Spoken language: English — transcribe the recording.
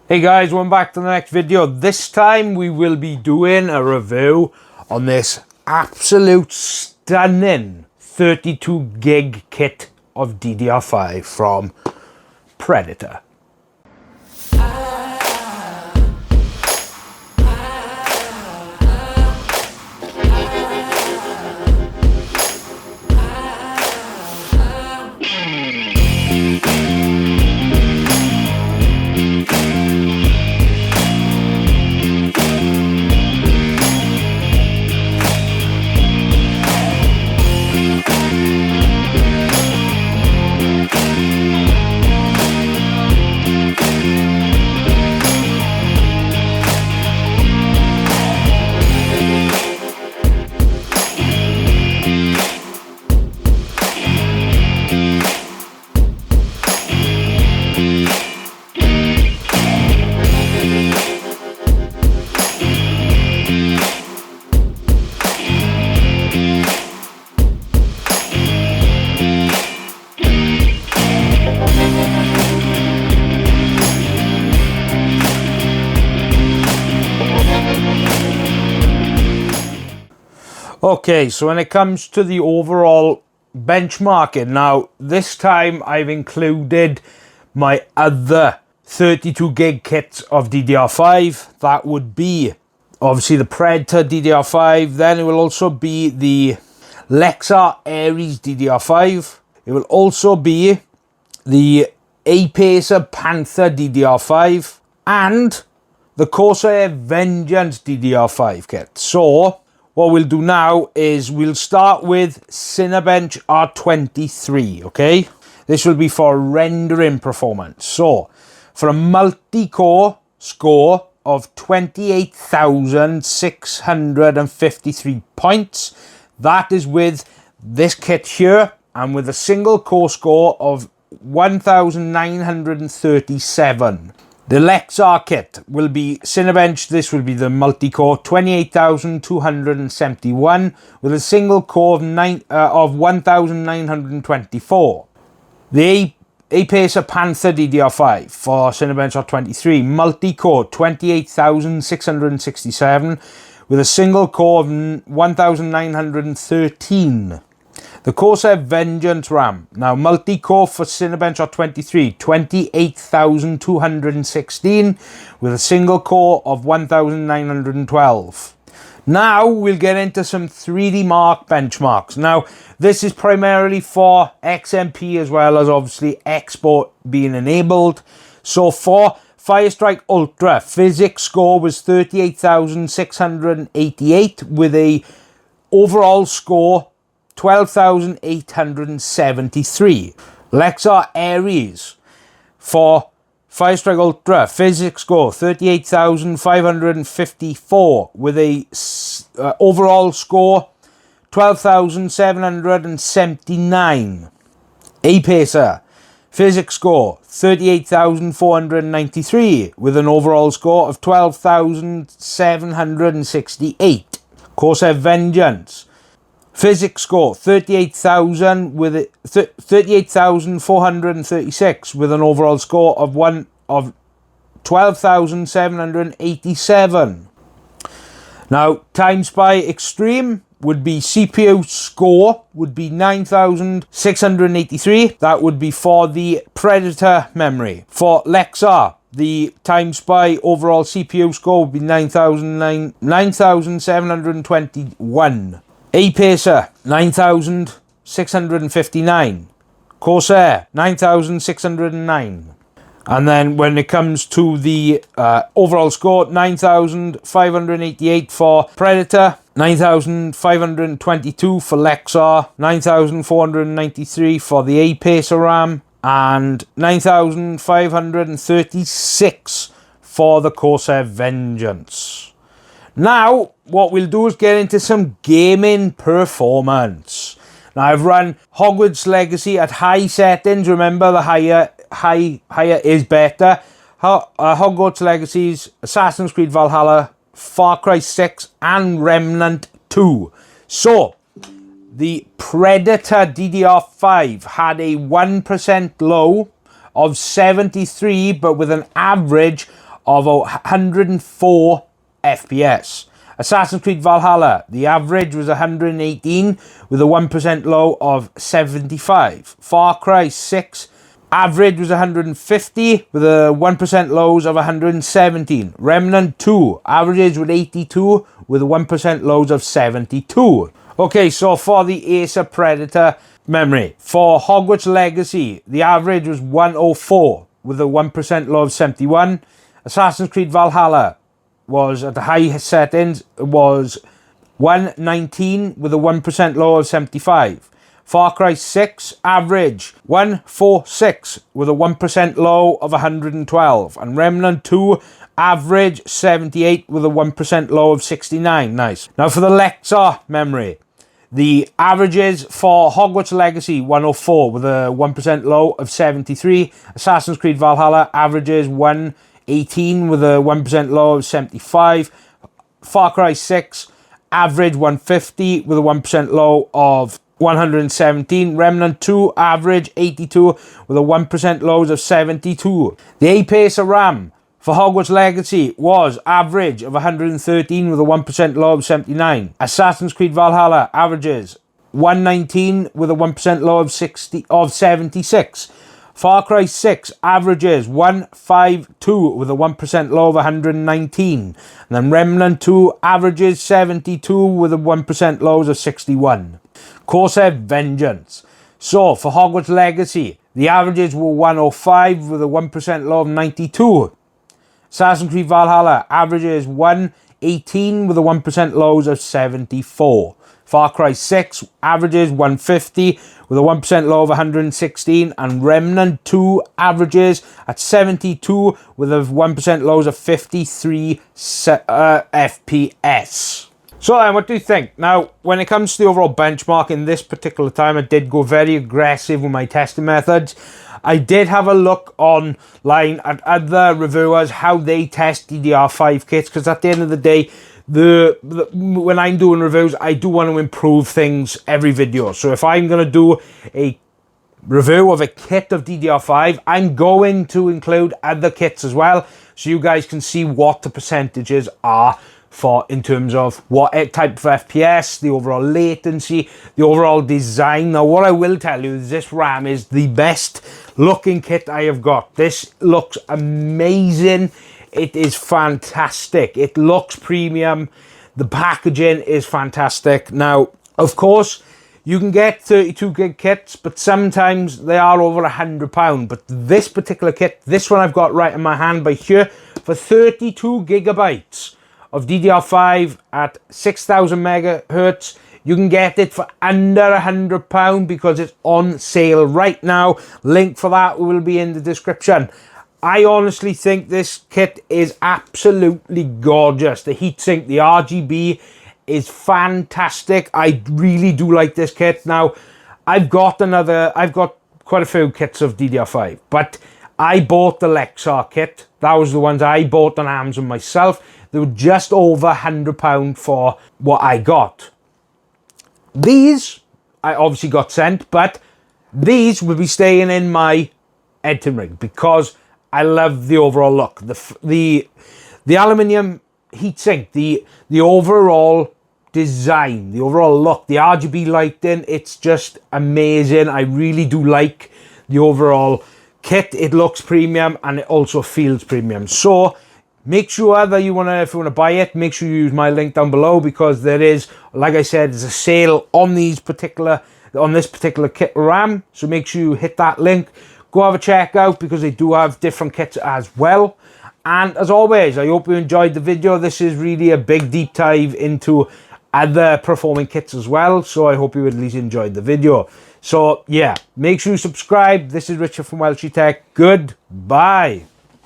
Hey guys, welcome back to the next video. This time we will be doing a review on this absolute stunning 32 gig kit of DDR5 from Predator. Okay, so when it comes to the overall benchmarking, now this time I've included my other 32 gig kits of DDR5. That would be obviously the Predator DDR5, then it will also be the Acer DDR5. It will also be the Acer Panther DDR5 and the Corsair Vengeance DDR5 kit. So what we'll do now is we'll start with Cinebench R23, okay? This will be for rendering performance. So, for a multi-core score of 28,653 points, that is with this kit here, and with a single core score of 1,937. The Lexar kit will be Cinebench. This will be the multi-core 28,271 with a single core of 1,924. The Acer Panther DDR5 for Cinebench R23 multi-core 28,667 with a single core of 1,913. The Corsair Vengeance RAM. Now, multi-core for Cinebench R23, 28,216 with a single core of 1,912. Now, we'll get into some 3D Mark benchmarks. Now, this is primarily for XMP as well as obviously export being enabled. So, for Firestrike Ultra, physics score was 38,688 with a overall score 12,873. Lexar Aries for Firestrike Ultra, physics score 38,554 with a overall score 12,779. Acer physics score 38,493 with an overall score of 12,768. Corsair Vengeance physics score 38,436 with an overall score of 12,787. Now, Time Spy Extreme would be CPU score would be 9,683. That would be for the Predator memory. For Lexar, the Time Spy overall CPU score would be 9,721. Acer 9,659. Corsair 9,609. And then when it comes to the overall score, 9,588 for Predator, 9,522 for Lexar, 9,493 for the Acer RAM, and 9,536 for the Corsair Vengeance. Now, what we'll do is get into some gaming performance. Now, I've run Hogwarts Legacy at high settings. Remember, the higher is better. Hogwarts Legacy's Assassin's Creed Valhalla, Far Cry 6, and Remnant 2. So, the Predator DDR5 had a 1% low of 73, but with an average of 104 FPS. Assassin's Creed Valhalla, the average was 118 with a 1% low of 75. Far Cry 6, average was 150 with a 1% lows of 117. Remnant 2, averages with 82 with a 1% lows of 72. Okay, so for the Acer Predator memory, for Hogwarts Legacy, the average was 104 with a 1% low of 71. Assassin's Creed Valhalla was at the high settings, was 119 with a 1% low of 75. Far Cry 6, average 146 with a 1% low of 112. And Remnant 2, average 78 with a 1% low of 69. Nice. Now for the Lexar memory, the averages for Hogwarts Legacy 104 with a 1% low of 73. Assassin's Creed Valhalla averages 118 with a 1% low of 75. Far Cry 6 average 150 with a 1% low of 117. Remnant 2 average 82 with a 1% lows of 72. The Acer RAM for Hogwarts Legacy was average of 113 with a 1% low of 79. Assassin's Creed Valhalla averages 119 with a 1% low of 76. Far Cry 6 averages 152 with a 1% low of 119. And then Remnant 2 averages 72 with a 1% lows of 61. Corsair Vengeance. So for Hogwarts Legacy, the averages were 105 with a 1% low of 92. Assassin's Creed Valhalla averages 118 with a 1% lows of 74. Far Cry 6 averages 150 with a 1% low of 116. And Remnant 2 averages at 72 with a 1% lows of 53 FPS. So then, what do you think? Now, when it comes to the overall benchmark in this particular time, I did go very aggressive with my testing methods. I did have a look online at other reviewers, how they test DDR5 kits, because at the end of the day, when I'm doing reviews, I do want to improve things every video. So if I'm going to do a review of a kit of DDR5, I'm going to include other kits as well, so you guys can see what the percentages are for in terms of what type of FPS, the overall latency, the overall design. Now, what I will tell you is this RAM is the best looking kit I have got. This looks amazing. It is fantastic. It looks premium. The packaging is fantastic. Now, of course, you can get 32 gig kits, but sometimes they are over £100. But this particular kit, this one I've got right in my hand by here, for 32 gigabytes of DDR5 at 6000 megahertz, you can get it for under £100 because it's on sale right now. Link for that will be in the description. I honestly think this kit is absolutely gorgeous. The heatsink, the RGB is fantastic. I really do like this kit. Now, I've got quite a few kits of DDR5, but I bought the Lexar kit. That was the ones I bought on Amazon myself. They were just over £100 for what I got. These, I obviously got sent, but these will be staying in my editing rig because I love the overall look. The aluminium heatsink, the overall design, the overall look, the RGB lighting, it's just amazing. I really do like the overall kit. It looks premium and it also feels premium. So make sure that if you want to buy it, make sure you use my link down below, because there is, like I said, there's a sale on this particular kit RAM. So make sure you hit that link. Go have a check out because they do have different kits as well. And as always, I hope you enjoyed the video. This is really a big deep dive into other performing kits as well. So I hope you at least enjoyed the video. So yeah, make sure you subscribe. This is Richard from WELSHYTECH. Goodbye.